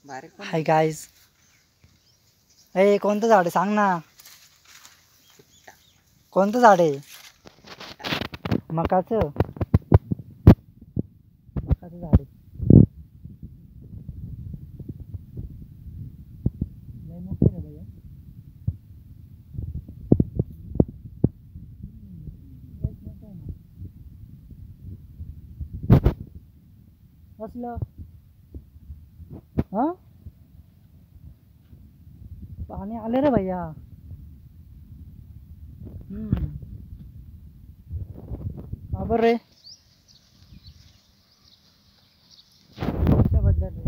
Hi guys, ए कोणतं झाड आहे सांग ना. कोणतं झाड आहे? मकाचं. मकाचं झाड आहे. लय मोठं आहे रे भैया. लयच मोठं आहे ना. कसलं? हा, पाणी आले रे भैया. का बरं रे? कशाबद्दल रे?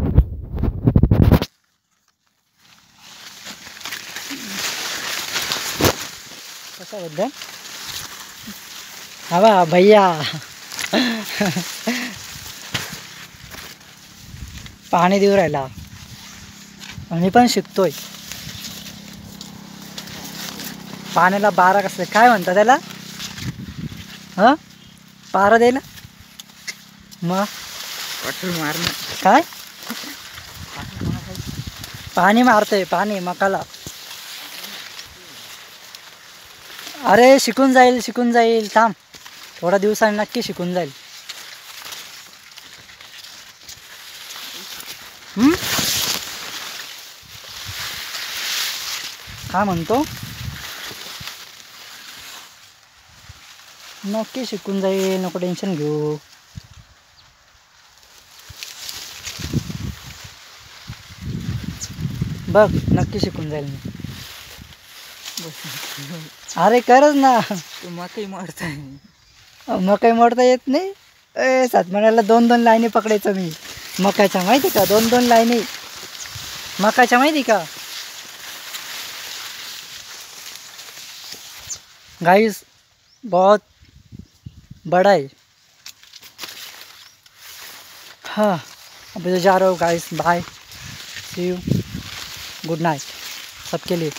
कशाबद्दल? हा बा भैया. पाणी देऊ राहिला आणि मी पण शिकतोय. पाण्याला बारा कसं काय म्हणतात त्याला? हा, पारा द्यायला मग मारणं काय? पाणी मारतोय पाणी मकाला. अरे शिकून जाईल, शिकून जाईल, थांब. थोड्या दिवसांनी नक्की शिकून जाईल. काय म्हणतो? नक्की शिकून जाईल, नको टेन्शन घेऊ. बघ नक्की शिकून जाईल मी. अरे करच ना. मकई मोडताय. मकई मोडता येत नाही. ए सातमाड्याला 2-2 लाईनी पकडायचं मी मकाच्या, माहिती का? 2-2 लाईनी मकाच्या, माहिती का गाइस? बहुत बड़ा है. हाँ, अभी तो जा रहा हूँ guys. Bye, see you, good night सबके लिए.